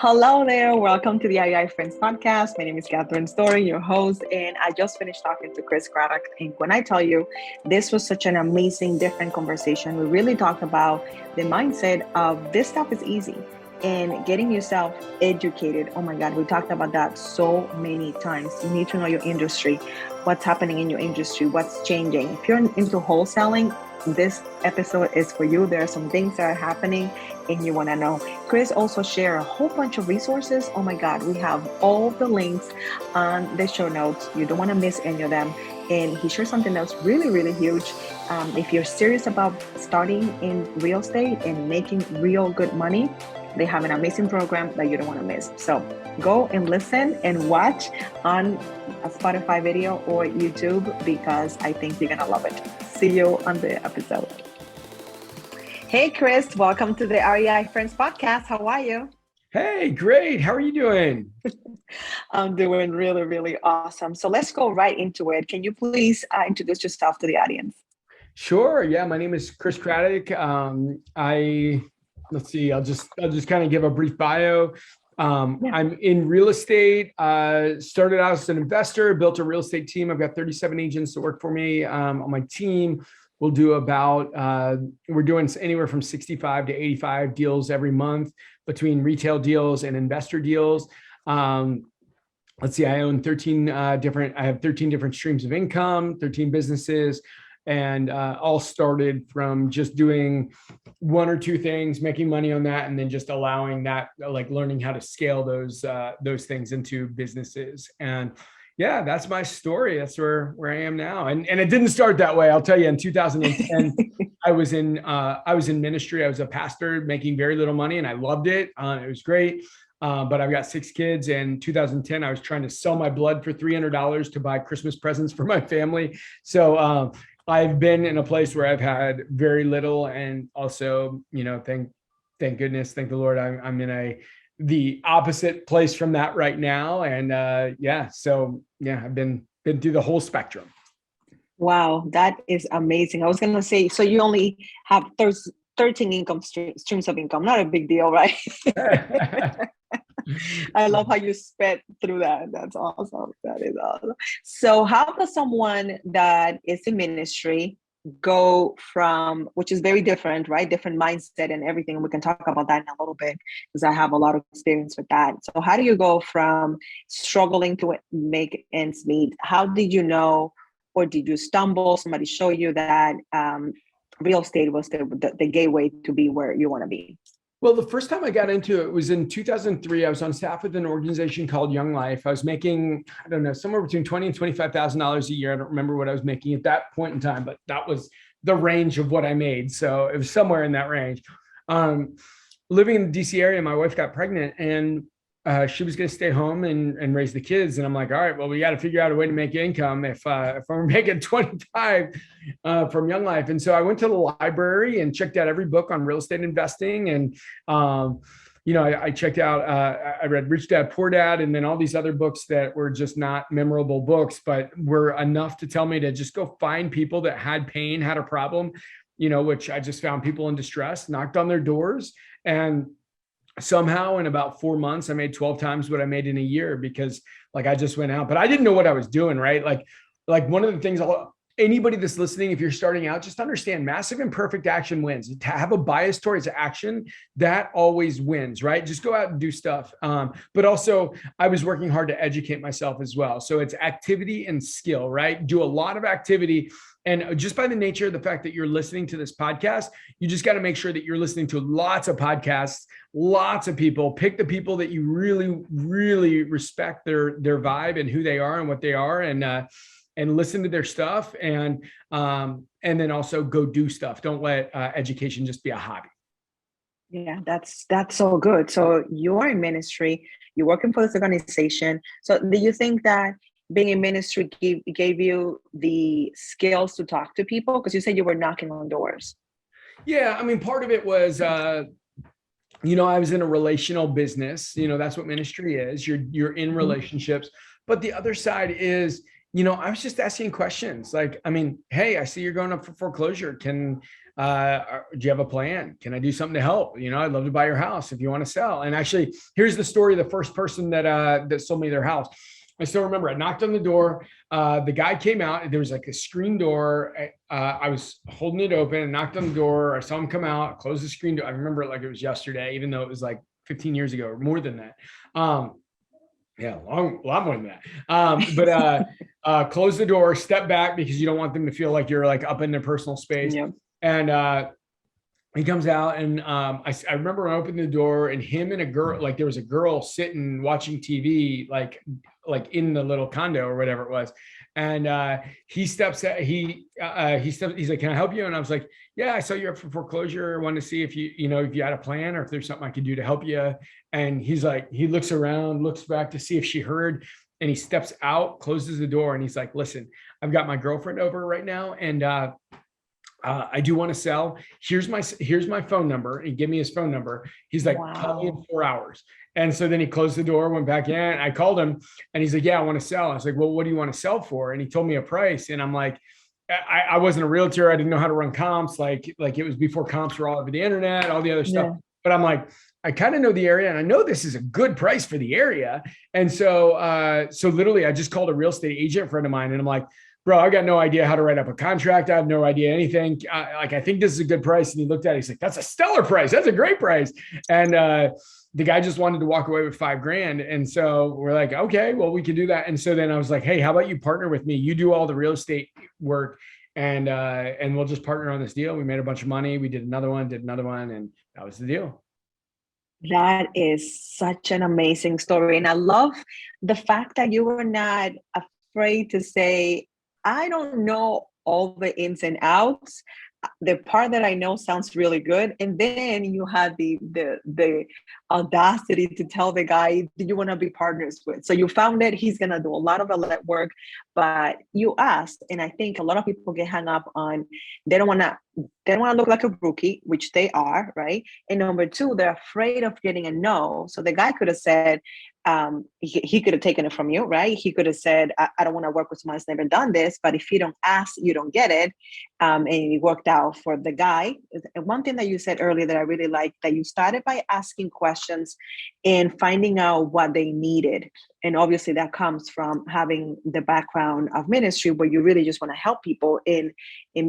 Hello there. Welcome to the AI Friends podcast. My name is Catherine Story, your host, and I just finished talking to Chris Craddock. And when I tell you, this was such an amazing, different conversation. We really talked about the mindset of this stuff is easy and getting yourself educated. Oh my God, we talked about that so many times. You need to know your industry, what's happening in your industry, what's changing. If you're into wholesaling, this episode is for you. There are some things that are happening and you want to know. Chris also shared a whole bunch of resources. Oh my God, we have all the links on the show notes. You don't want to miss any of them. And he shared something that's really, really huge. If you're serious about starting in real estate and making real good money, they have an amazing program that you don't want to miss. So go and listen and watch on a Spotify video or YouTube because I think you're going to love it. See you on the episode. Hey, Chris, welcome to the REI Friends podcast. How are you? Hey, great. How are you doing? I'm doing really, really awesome. So let's go right into it. Can you please introduce yourself to the audience? Sure. Yeah, my name is Chris Craddock. Let's see. I'll just kind of give a brief bio. I'm in real estate. Started out as an investor, built a real estate team. I've got 37 agents that work for me on my team. We'll do we're doing anywhere from 65 to 85 deals every month between retail deals and investor deals. Let's see, I have 13 different streams of income, 13 businesses, and all started from just doing one or two things, making money on that, and then just allowing that, like learning how to scale those things into businesses. And yeah, that's my story. That's where I am now. And it didn't start that way. I'll tell you, in 2010, I was in ministry. I was a pastor making very little money and I loved it. It was great. But I've got 6 kids. In 2010, I was trying to sell my blood for $300 to buy Christmas presents for my family. So I've been in a place where I've had very little, and also, thank goodness, thank the Lord, I'm in the opposite place from that right now. And I've been through the whole spectrum. Wow, that is amazing. I was going to say, so you only have 13 income streams of income. Not a big deal, right? I love how you sped through that. That's awesome. That is awesome. So how does someone that is in ministry go from, which is very different, right? Different mindset and everything. And we can talk about that in a little bit because I have a lot of experience with that. So how do you go from struggling to make ends meet? How did you know, or did you stumble? Somebody show you that real estate was the gateway to be where you want to be? Well, the first time I got into it was in 2003. I was on staff with an organization called Young Life. I was making, I don't know, somewhere between $20,000 and $25,000 a year. I don't remember what I was making at that point in time, but that was the range of what I made. So it was somewhere in that range. Living in the DC area, my wife got pregnant and she was going to stay home and raise the kids. And I'm like, all right, well, we got to figure out a way to make income if I'm making 25 from Young Life. And so I went to the library and checked out every book on real estate investing. And, I checked out, I read Rich Dad, Poor Dad, and then all these other books that were just not memorable books, but were enough to tell me to just go find people that had pain, had a problem, which I just found people in distress, knocked on their doors, and somehow in about 4 months, I made 12 times what I made in a year because I just went out, but I didn't know what I was doing. Right. Like one of the things anybody that's listening, if you're starting out, just understand massive imperfect action wins. To have a bias towards action, that always wins, right? Just go out and do stuff. But also I was working hard to educate myself as well. So it's activity and skill, right? Do a lot of activity. And just by the nature of the fact that you're listening to this podcast, you just got to make sure that you're listening to lots of podcasts, lots of people. Pick the people that you really, really respect their vibe and who they are and what they are, and listen to their stuff. And then also go do stuff. Don't let education just be a hobby. Yeah, that's so good. So you're in ministry, you're working for this organization. So do you think that being in ministry gave you the skills to talk to people? Because you said you were knocking on doors. Yeah, I mean, part of it was, I was in a relational business. That's what ministry is. You're in relationships. But the other side is, I was just asking questions. Like, I mean, hey, I see you're going up for foreclosure. Do you have a plan? Can I do something to help? I'd love to buy your house if you want to sell. And actually, here's the story of the first person that sold me their house. I still remember I knocked on the door. The guy came out. There was like a screen door. I was holding it open and knocked on the door. I saw him come out, close the screen door. I remember it like it was yesterday, even though it was like 15 years ago or more than that. Yeah, a lot more than that. Close the door, step back because you don't want them to feel like you're like up in their personal space. Yep. And he comes out and I remember I opened the door and him and a girl, like there was a girl sitting watching TV, like in the little condo or whatever it was. And he steps out, he's like, can I help you? And I was like, yeah, I saw you up for foreclosure. I wanted to see if if you had a plan or if there's something I could do to help you. And he's like, he looks around, looks back to see if she heard, and he steps out, closes the door. And he's like, listen, I've got my girlfriend over right now. And I do want to sell. Here's my phone number. And give me his phone number. He's like, wow. Call me in 4 hours. And so then he closed the door, went back in. I called him and he's like, yeah, I want to sell. I was like, well, what do you want to sell for? And he told me a price. And I'm like, I wasn't a realtor. I didn't know how to run comps. Like it was before comps were all over the internet, all the other stuff. Yeah. But I'm like, I kind of know the area and I know this is a good price for the area. And so literally I just called a real estate agent friend of mine and I'm like, bro, I got no idea how to write up a contract. I have no idea anything. I think this is a good price. And he looked at it. He's like, that's a stellar price. That's a great price. And the guy just wanted to walk away with $5,000. And so we're like, okay, well, we can do that. And so then I was like, hey, how about you partner with me? You do all the real estate work and we'll just partner on this deal. We made a bunch of money. We did another one, and that was the deal. That is such an amazing story. And I love the fact that you were not afraid to say, I don't know all the ins and outs. The part that I know sounds really good. And then you had the audacity to tell the guy, do you want to be partners with? So you found that he's going to do a lot of the work, but you asked. And I think a lot of people get hung up on, they don't want to look like a rookie, which they are, right? And number two, they're afraid of getting a no. So the guy could have said, he could have taken it from you, right? He could have said, I don't want to work with someone that's never done this, but if you don't ask, you don't get it. And it worked out for the guy. And one thing that you said earlier that I really liked, that you started by asking questions and finding out what they needed. And obviously that comes from having the background of ministry where you really just want to help people in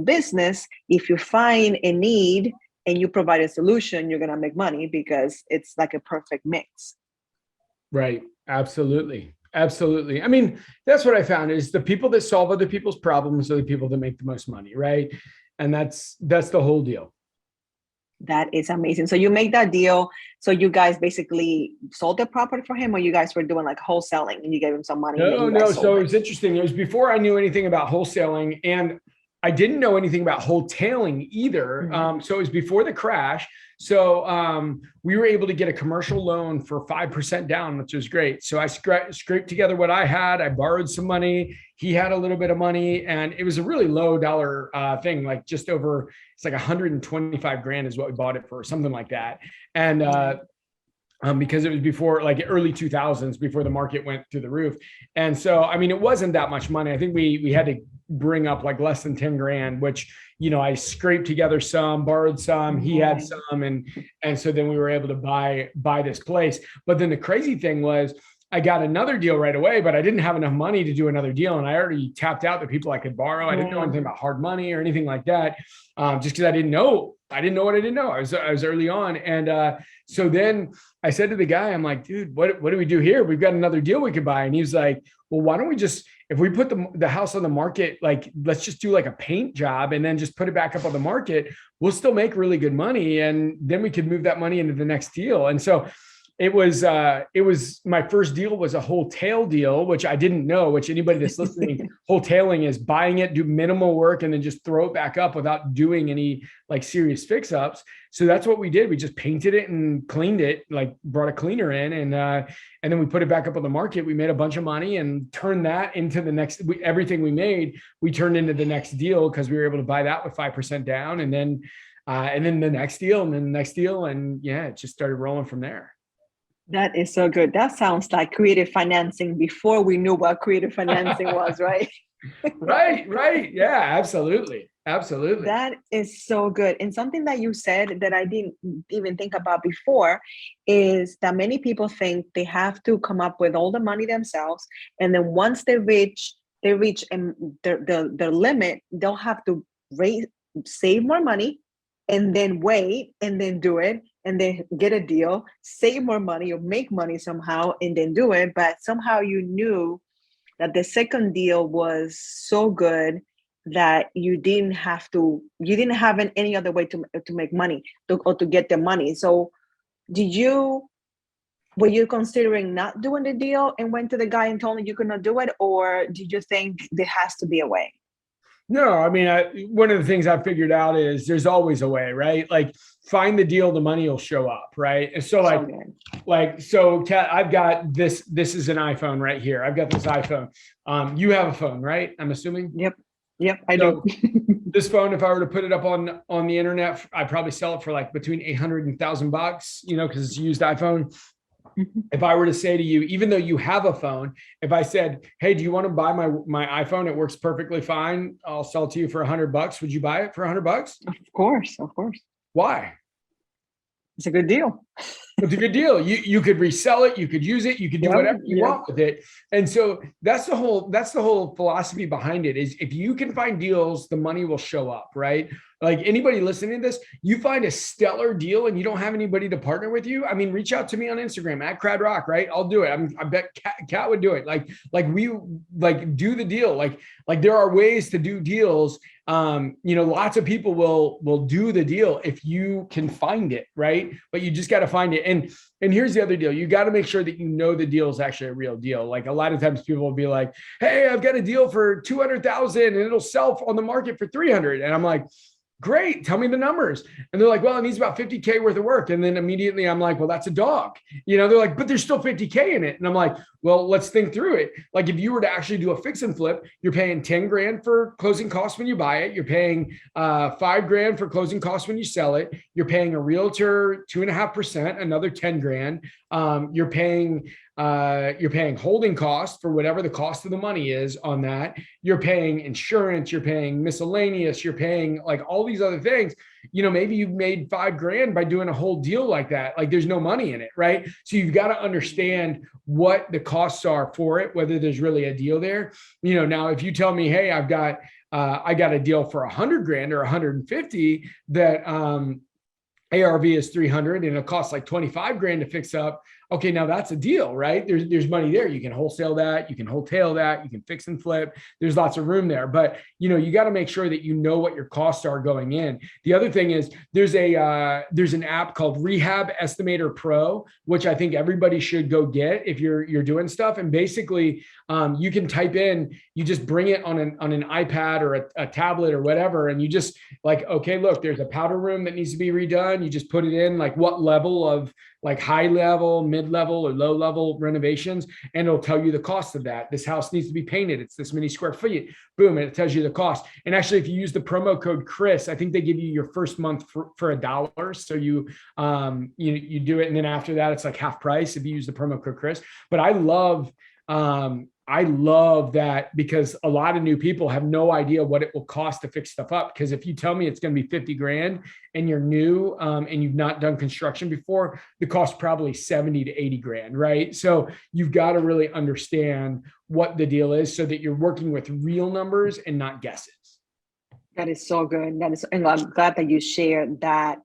business. If you find a need and you provide a solution, you're going to make money because it's like a perfect mix. Right. Absolutely. Absolutely. I mean, that's what I found is the people that solve other people's problems are the people that make the most money. Right. And that's the whole deal. That is amazing. So you made that deal. So you guys basically sold the property for him, or you guys were doing like wholesaling and you gave him some money? No. So it was interesting. It was before I knew anything about wholesaling, and I didn't know anything about wholetailing either. Mm-hmm. So it was before the crash. So we were able to get a commercial loan for 5% down, which was great. So I scraped together what I had. I borrowed some money. He had a little bit of money, and it was a really low dollar thing, like just over, it's like 125 grand is what we bought it for, something like that. And because it was before, like early 2000s, before the market went through the roof. And so, I mean, it wasn't that much money. I think we had to bring up like less than 10 grand, which, I scraped together some, borrowed some, he had some. And so then we were able to buy this place. But then the crazy thing was I got another deal right away, but I didn't have enough money to do another deal. And I already tapped out the people I could borrow. I didn't know anything about hard money or anything like that. Just because I didn't know what I didn't know. I was early on. And so then I said to the guy, I'm like, dude, what do we do here? We've got another deal we could buy. And he was like, well, why don't we just, if we put the house on the market, like, let's just do like a paint job and then just put it back up on the market. We'll still make really good money. And then we could move that money into the next deal. And so it was my first deal was a wholesale deal, which I didn't know, which anybody that's listening, wholetailing is buying it, do minimal work, and then just throw it back up without doing any like serious fix ups. So that's what we did. We just painted it and cleaned it, like brought a cleaner in, and then we put it back up on the market. We made a bunch of money and turned that into the next, everything we made, we turned into the next deal because we were able to buy that with 5% down, and then the next deal, and then the next deal. And yeah, it just started rolling from there. That is so good. That sounds like creative financing before we knew what creative financing was, right? Right. Yeah, absolutely. Absolutely. That is so good. And something that you said that I didn't even think about before is that many people think they have to come up with all the money themselves. And then once they reach their limit, they'll have to raise, save more money and then wait and then do it and then get a deal, save more money or make money somehow and then do it. But somehow you knew that the second deal was so good that you didn't have any other way to make money or to get the money. So did you were you considering not doing the deal and went to the guy and told him you could not do it, or did you think there has to be a way? No, I mean, one of the things I figured out is there's always a way, right? Like find the deal, the money will show up, right? And so So good. so Kat, I've got this. This is an iPhone right here. I've got this iPhone. You have a phone, right? I'm assuming. Yep, I do. So this phone, if I were to put it up on the internet, I'd probably sell it for like between 800 and $1,000, because it's a used iPhone. If I were to say to you, even though you have a phone, if I said, "Hey, do you want to buy my iPhone? It works perfectly fine. I'll sell it to you for $100." Would you buy it for $100? Of course. Why? It's a good deal. It's a good deal. You could resell it, you could use it, you could do whatever you want with it. And so that's the whole philosophy behind it is if you can find deals, the money will show up, right? Like anybody listening to this, you find a stellar deal and you don't have anybody to partner with you. I mean, reach out to me on Instagram at Craddock, right? I'll do it. I bet Kat would do it. Like we do the deal. Like there are ways to do deals. Lots of people will do the deal if you can find it, right? But you just got to find it. And here's the other deal. You got to make sure that you know the deal is actually a real deal. Like a lot of times people will be like, "Hey, I've got a deal for 200,000 and it'll sell on the market for 300." And I'm like, "Great, tell me the numbers." And they're like, "Well, it needs about 50K worth of work." And then immediately I'm like, "Well, that's a dog." They're like, "But there's still 50K in it." And I'm like, "Well, let's think through it." Like if you were to actually do a fix and flip, you're paying 10 grand for closing costs when you buy it. You're paying 5 grand for closing costs when you sell it. You're paying a realtor 2.5%, another 10 grand. You're paying holding costs for whatever the cost of the money is on that. You're paying insurance, you're paying miscellaneous, you're paying like all these other things. Maybe you've made 5 grand by doing a whole deal like that. Like there's no money in it, right? So you've got to understand what the costs are for it, whether there's really a deal there. Now if you tell me, "Hey, I got a deal for 100 grand or 150 that ARV is 300 and it costs like 25 grand to fix up." Okay, now that's a deal, right? There's money there. You can wholesale that, you can wholesale that, you can fix and flip. There's lots of room there, but you got to make sure that you know what your costs are going in. The other thing is there's an app called Rehab Estimator Pro, which I think everybody should go get if you're doing stuff. And basically, you can type in, you just bring it on an iPad or a tablet or whatever, and you just like, okay, look, there's a powder room that needs to be redone. You just put it in like what level of like high level, mid-level, or low level renovations, and it'll tell you the cost of that. This house needs to be painted. It's this many square feet. Boom, and it tells you the cost. And actually, if you use the promo code Chris, I think they give you your first month for $1. So you do it, and then after that, it's like half price if you use the promo code Chris. But I love that because a lot of new people have no idea what it will cost to fix stuff up. Because if you tell me it's going to be 50 grand and you're new and you've not done construction before, the cost probably 70 to 80 grand, right? So you've got to really understand what the deal is so that you're working with real numbers and not guesses. That is so good. And I'm glad that you shared that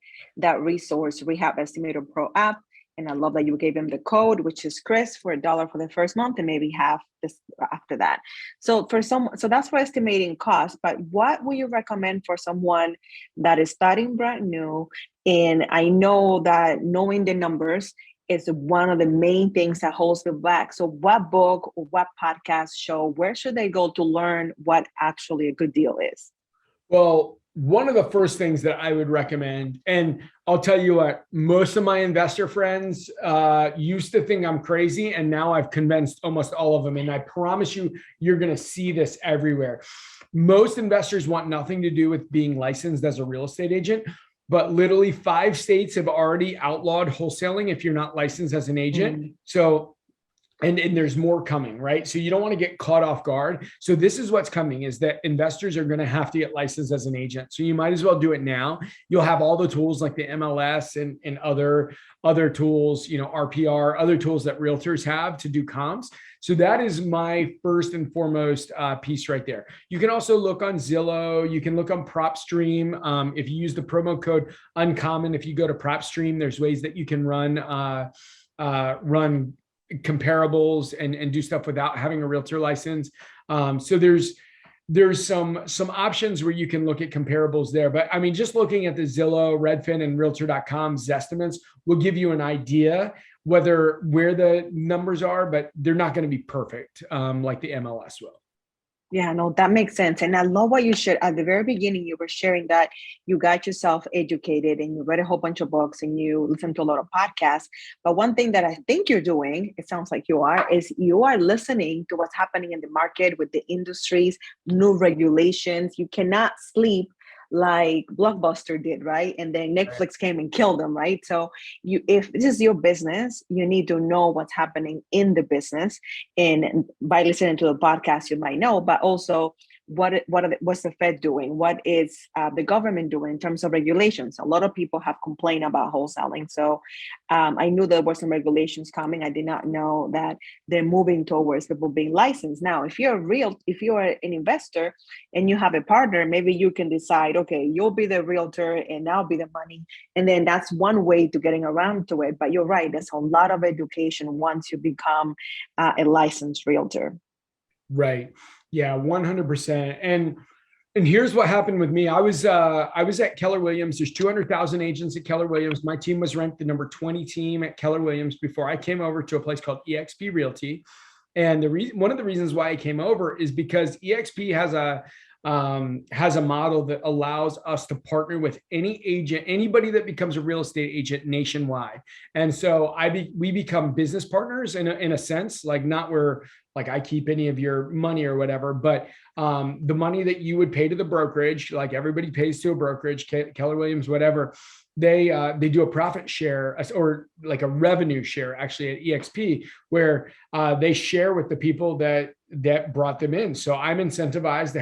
resource, Rehab Estimator Pro app. And I love that you gave him the code, which is Chris, for $1 for the first month and maybe half this after that. So that's for estimating costs. But what would you recommend for someone that is starting brand new? And I know that knowing the numbers is one of the main things that holds them back. So what book or what podcast show, where should they go to learn what actually a good deal is? Well, one of the first things that I would recommend, and I'll tell you what, most of my investor friends used to think I'm crazy, and now I've convinced almost all of them. And I promise you, you're going to see this everywhere. Most investors want nothing to do with being licensed as a real estate agent. but literally 5 states have already outlawed wholesaling if you're not licensed as an agent. So and there's more coming, right? So you don't want to get caught off guard. So this is what's coming, is that investors are going to have to get licensed as an agent. So you might as well do it now. You'll have all the tools like the MLS and other tools, RPR, other tools that realtors have to do comps. So that is my first and foremost piece right there. You can also look on Zillow. You can look on PropStream. If you use the promo code Uncommon, if you go to PropStream, there's ways that you can run comparables and do stuff without having a realtor license. So there's some options where you can look at comparables there. But I mean, just looking at the Zillow, Redfin, and Realtor.com's estimates will give you an idea where the numbers are, but they're not going to be perfect like the MLS will. Yeah, no, that makes sense. And I love what you shared at the very beginning. You were sharing that you got yourself educated and you read a whole bunch of books and you listened to a lot of podcasts. But one thing that I think you're doing, it sounds like you are, is you are listening to what's happening in the market with the industries, new regulations. You cannot sleep like Blockbuster did, right? And then Netflix came and killed them, right? So if this is your business, you need to know what's happening in the business. And by listening to the podcast, you might know, but also what's the Fed doing? What is the government doing in terms of regulations? A lot of people have complained about wholesaling. So I knew there were some regulations coming. I did not know that they're moving towards people being licensed. Now, if you're an investor and you have a partner, maybe you can decide, okay, you'll be the realtor and I'll be the money. And then that's one way to getting around to it. But you're right, there's a lot of education once you become a licensed realtor. Right. Yeah, 100%. And here's what happened with me. I was at Keller Williams. There's 200,000 agents at Keller Williams. My team was ranked the number 20 team at Keller Williams before I came over to a place called EXP Realty. And one of the reasons why I came over is because EXP has a model that allows us to partner with anybody that becomes a real estate agent nationwide. And so we become business partners in a sense, like not where like I keep any of your money or whatever, but the money that you would pay to the brokerage, like everybody pays to a brokerage, Keller Williams, whatever, they do a profit share or like a revenue share actually at EXP where they share with the people that brought them in. So I'm incentivized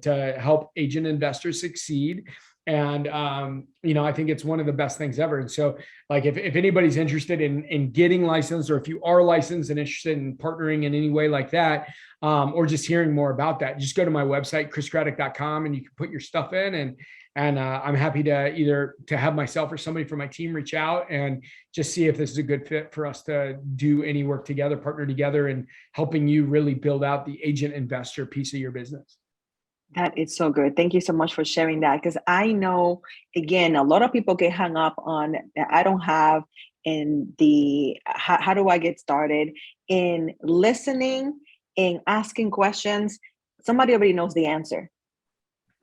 to help agent investors succeed. And, I think it's one of the best things ever. And so like, if anybody's interested in getting licensed, or if you are licensed and interested in partnering in any way like that, or just hearing more about that, just go to my website, chriscraddock.com, and you can put your stuff in and I'm happy to have myself or somebody from my team reach out and just see if this is a good fit for us to do any work together, partner together, and helping you really build out the agent investor piece of your business. That is so good. Thank you so much for sharing that. Because I know, again, a lot of people get hung up on that I don't have in the how do I get started in listening and asking questions. Somebody already knows the answer.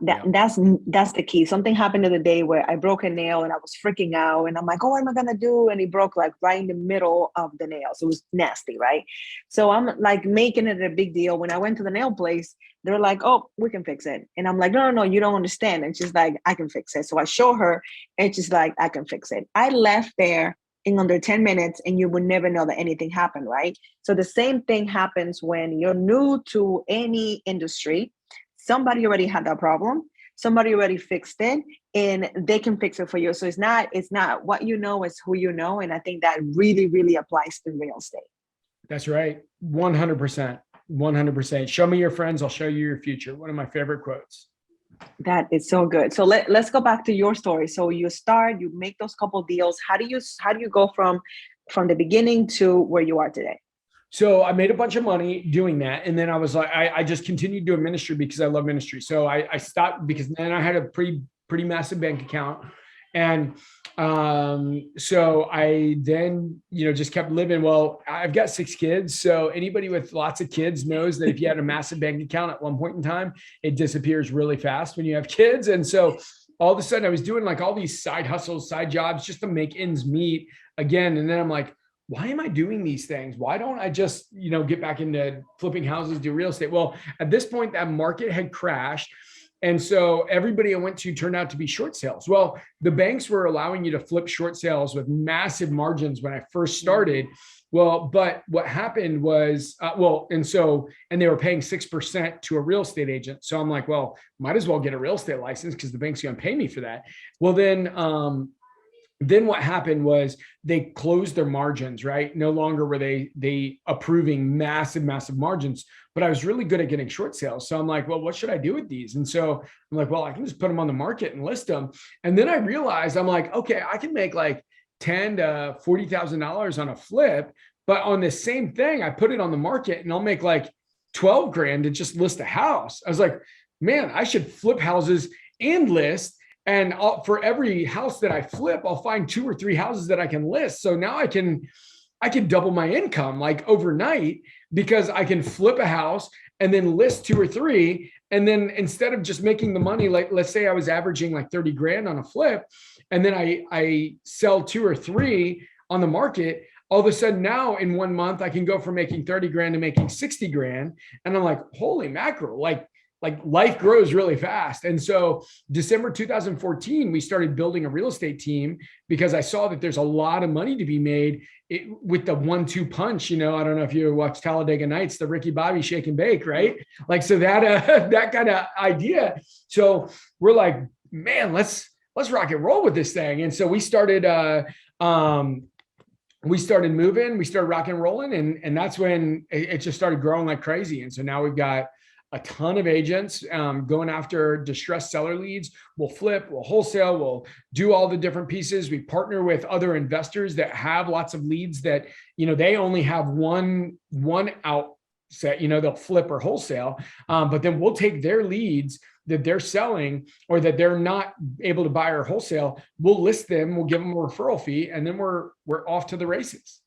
That's the key. Something happened the other day where I broke a nail and I was freaking out and I'm like, oh, what am I gonna do? And it broke like right in the middle of the nail. So it was nasty, right? So I'm like making it a big deal. When I went to the nail place, they're like, oh, we can fix it. And I'm like, no, you don't understand. And she's like, I can fix it. So I show her and she's like, I can fix it. I left there in under 10 minutes and you would never know that anything happened, right? So the same thing happens when you're new to any industry. Somebody already had that problem. Somebody already fixed it and they can fix it for you. So it's not what you know, it's who you know. And I think that really, really applies to real estate. That's right. 100%. 100%. Show me your friends, I'll show you your future. One of my favorite quotes. That is so good. So let's go back to your story. So you make those couple deals. How do you go from the beginning to where you are today? So I made a bunch of money doing that. And then I was like, I just continued doing ministry because I love ministry. So I stopped because then I had a pretty massive bank account. And so I then, just kept living. Well, I've got 6 kids. So anybody with lots of kids knows that if you had a massive bank account at one point in time, it disappears really fast when you have kids. And so all of a sudden I was doing like all these side hustles, side jobs just to make ends meet again. And then I'm like, why am I doing these things? Why don't I just, get back into flipping houses, do real estate? Well, at this point, that market had crashed. And so everybody I went to turned out to be short sales. Well, the banks were allowing you to flip short sales with massive margins when I first started. Well, but what happened was, and they were paying 6% to a real estate agent. So I'm like, well, might as well get a real estate license because the bank's going to pay me for that. Well, then what happened was they closed their margins, right? No longer were they approving massive margins, but I was really good at getting short sales. So I'm like, well, what should I do with these? And so I'm like, well, I can just put them on the market and list them. And then I realized I'm like, okay, I can make like $10,000 to $40,000 on a flip, but on the same thing, I put it on the market and I'll make like 12 grand to just list a house. I was like, man, I should flip houses and list. And for every house that I flip, I'll find 2 or 3 houses that I can list. So now I can double my income like overnight because I can flip a house and then list 2 or 3. And then instead of just making the money, like let's say I was averaging like 30 grand on a flip, and then I sell 2 or 3 on the market, all of a sudden now in 1 month, I can go from making 30 grand to making 60 grand. And I'm like, holy mackerel, like life grows really fast. And so December 2014, we started building a real estate team because I saw that there's a lot of money to be made with the 1-2 punch. I don't know if you watch Talladega Nights, the Ricky Bobby shake and bake, right? Like, so that, that kind of idea. So we're like, man, let's rock and roll with this thing. And so we started moving, we started rock and rolling. And that's when it just started growing like crazy. And so now we've got a ton of agents going after distressed seller leads. We'll flip, we'll wholesale, we'll do all the different pieces. We partner with other investors that have lots of leads that, they only have one outset, they'll flip or wholesale. But then we'll take their leads that they're selling or that they're not able to buy or wholesale. We'll list them, we'll give them a referral fee, and then we're off to the races.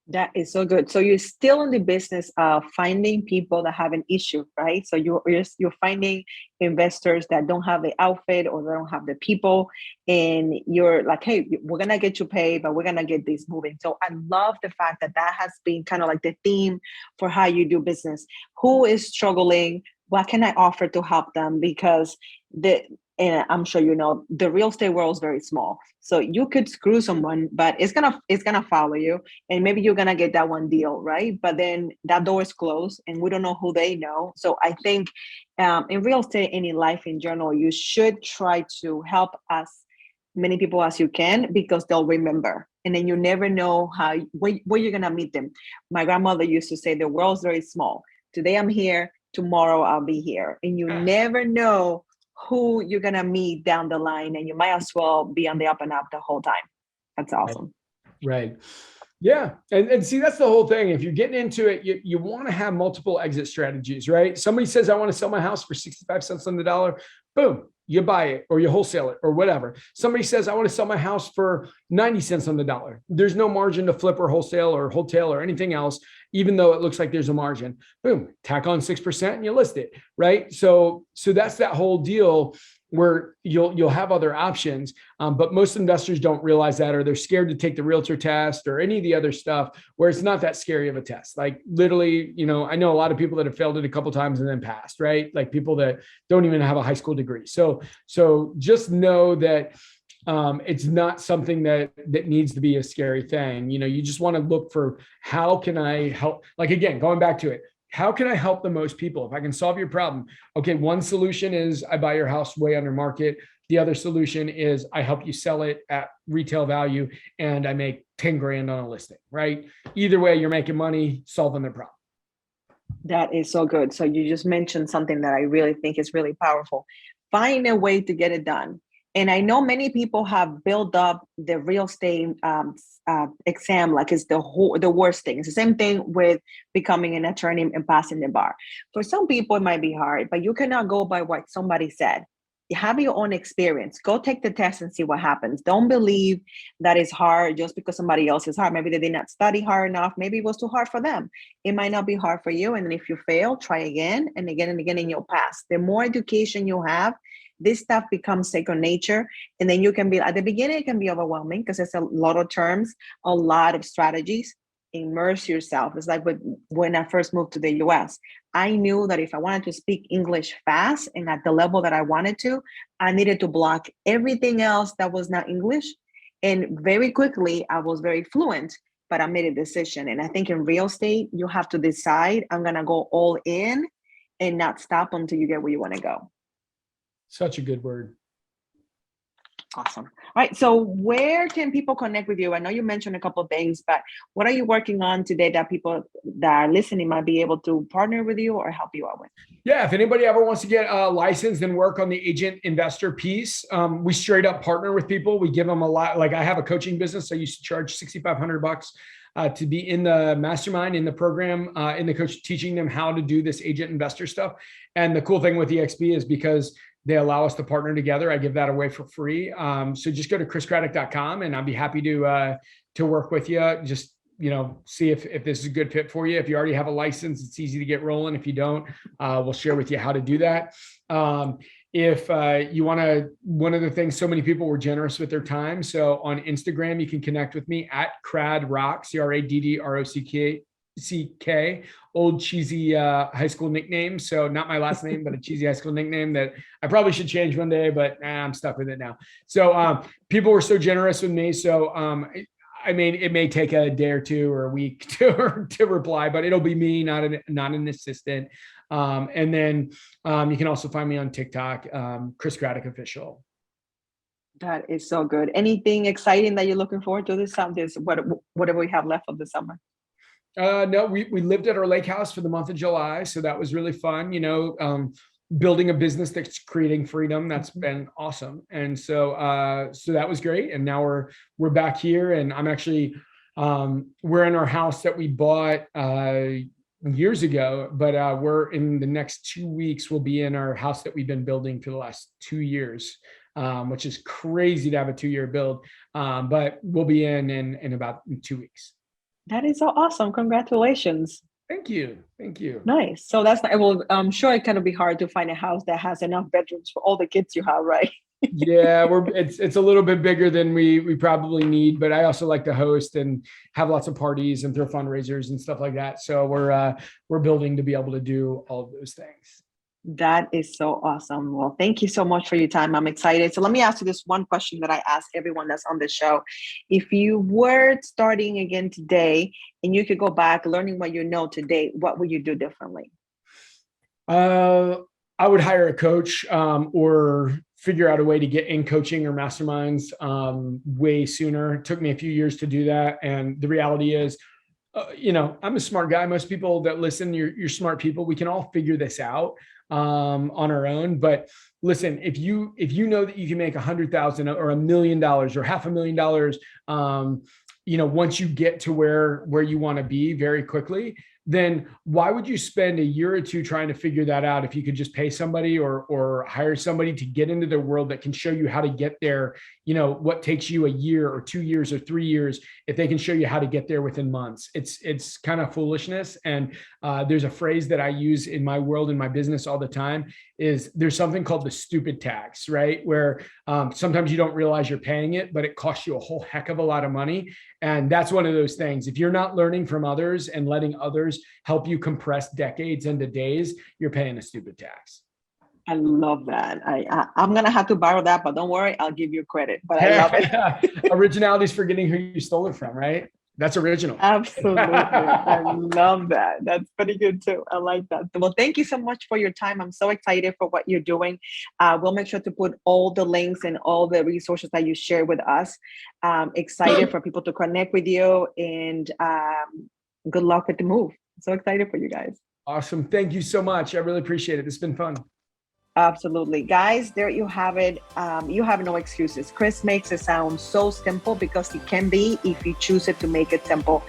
That is so good. So you're still in the business of finding people that have an issue, right? So you're finding investors that don't have the outfit or they don't have the people, and you're like, hey, we're gonna get you paid, but we're gonna get this moving. So I love the fact that has been kind of like the theme for how you do business. Who is struggling? What can I offer to help them? Because and I'm sure the real estate world is very small. So you could screw someone, but it's gonna follow you, and maybe you're gonna get that one deal, right? But then that door is closed, and we don't know who they know. So I think in real estate and in life in general, you should try to help as many people as you can, because they'll remember, and then you never know where you're gonna meet them. My grandmother used to say, "The world's very small. Today I'm here, tomorrow I'll be here," and you never know who you're going to meet down the line, and you might as well be on the up and up the whole time. That's awesome. Right. Yeah. And see, that's the whole thing. If you're getting into it, you want to have multiple exit strategies, right? Somebody says, I want to sell my house for 65 cents on the dollar. Boom, you buy it or you wholesale it or whatever. Somebody says, I want to sell my house for 90 cents on the dollar. There's no margin to flip or wholesale or hotel or anything else, even though it looks like there's a margin. Boom, tack on 6% and you list it, right? So that's that whole deal where you'll have other options, but most investors don't realize that, or they're scared to take the realtor test or any of the other stuff, where it's not that scary of a test. Like literally, I know a lot of people that have failed it a couple of times and then passed, right? Like people that don't even have a high school degree. So just know that it's not something that needs to be a scary thing. You just want to look for, how can I help? Like, again, going back to it, how can I help the most people? If I can solve your problem. Okay, one solution is I buy your house way under market. The other solution is I help you sell it at retail value and I make 10 grand on a listing, right? Either way, you're making money solving their problem. That is so good. So you just mentioned something that I really think is really powerful. Find a way to get it done. And I know many people have built up the real estate exam like it's the worst thing. It's the same thing with becoming an attorney and passing the bar. For some people, it might be hard, but you cannot go by what somebody said. You have your own experience. Go take the test and see what happens. Don't believe that it's hard just because somebody else is hard. Maybe they did not study hard enough. Maybe it was too hard for them. It might not be hard for you. And then if you fail, try again and again and again, and you'll pass. The more education you have, this stuff becomes second nature. And then you can be, at the beginning, it can be overwhelming because there's a lot of terms, a lot of strategies. immerse yourself. It's like when I first moved to the US, I knew that if I wanted to speak English fast and at the level that I wanted to, I needed to block everything else that was not English. And very quickly, I was very fluent, but I made a decision. And I think in real estate, you have to decide, I'm going to go all in and not stop until you get where you want to go. Such a good word. Awesome. All right. So where can people connect with you? I know you mentioned a couple of things, but what are you working on today that people that are listening might be able to partner with you or help you out with? Yeah. If anybody ever wants to get licensed and work on the agent investor piece, we straight up partner with people. We give them a lot. Like I have a coaching business. I used to charge $6,500 to be in the mastermind, in the program, in the coach, teaching them how to do this agent investor stuff. And the cool thing with EXP is because they allow us to partner together, I give that away for free. So just go to chriscraddock.com and I'd be happy to work with you. Just, see if this is a good fit for you. If you already have a license, it's easy to get rolling. If you don't, we'll share with you how to do that. If you want to, one of the things, so many people were generous with their time. So on Instagram, you can connect with me at Cradrock, CRADDROCK, old cheesy high school nickname. So not my last name, but a cheesy high school nickname that I probably should change one day, but I'm stuck with it now. So people were so generous with me. So it may take a day or two or a week to reply, but it'll be me, not an assistant. And then you can also find me on TikTok, Chris Craddock Official. That is so good. Anything exciting that you're looking forward to this summer? Whatever we have left of the summer. No, we lived at our lake house for the month of July. So that was really fun, building a business that's creating freedom. That's been awesome. And so that was great. And now we're back here and I'm actually, we're in our house that we bought, years ago, but we're in the next 2 weeks, we'll be in our house that we've been building for the last 2 years, which is crazy to have a 2-year build. But we'll be in about 2 weeks. That is so awesome. Congratulations. Thank you. Nice. So I'm sure it can be hard to find a house that has enough bedrooms for all the kids you have, right? Yeah, it's a little bit bigger than we probably need, but I also like to host and have lots of parties and throw fundraisers and stuff like that. So we're building to be able to do all of those things. That is so awesome. Well, thank you so much for your time. I'm excited. So let me ask you this one question that I ask everyone that's on the show. If you were starting again today and you could go back learning what you know today, what would you do differently? I would hire a coach or figure out a way to get in coaching or masterminds way sooner. It took me a few years to do that. And the reality is, I'm a smart guy. Most people that listen, you're smart people. We can all figure this out on our own. But listen, if you know that you can make $100,000 or $1 million or $500,000, once you get to where you want to be very quickly, then why would you spend a year or two trying to figure that out if you could just pay somebody or hire somebody to get into the world that can show you how to get there, what takes you a year or 2 years or 3 years, if they can show you how to get there within months. It's kind of foolishness. And there's a phrase that I use in my world, in my business all the time, is there's something called the stupid tax, right? Where sometimes you don't realize you're paying it, but it costs you a whole heck of a lot of money. And that's one of those things. If you're not learning from others and letting others help you compress decades into days, you're paying a stupid tax. I love that. I'm going to have to borrow that, but don't worry, I'll give you credit. But I love it. Originality is forgetting who you stole it from, right? That's original. Absolutely. I love that. That's pretty good too. I like that. Well, thank you so much for your time. I'm so excited for what you're doing. We'll make sure to put all the links and all the resources that you share with us. Excited for people to connect with you and good luck with the move. So excited for you guys. Awesome. Thank you so much. I really appreciate it. It's been fun. Absolutely. Guys, there you have it. You have no excuses. Chris makes it sound so simple because it can be if you choose it to make it simple.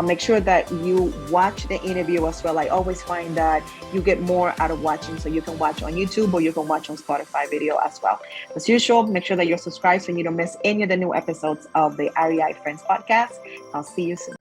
Make sure that you watch the interview as well. I always find that you get more out of watching, so you can watch on YouTube or you can watch on Spotify video as well. As usual, make sure that you're subscribed so you don't miss any of the new episodes of the REI Friends podcast. I'll see you soon.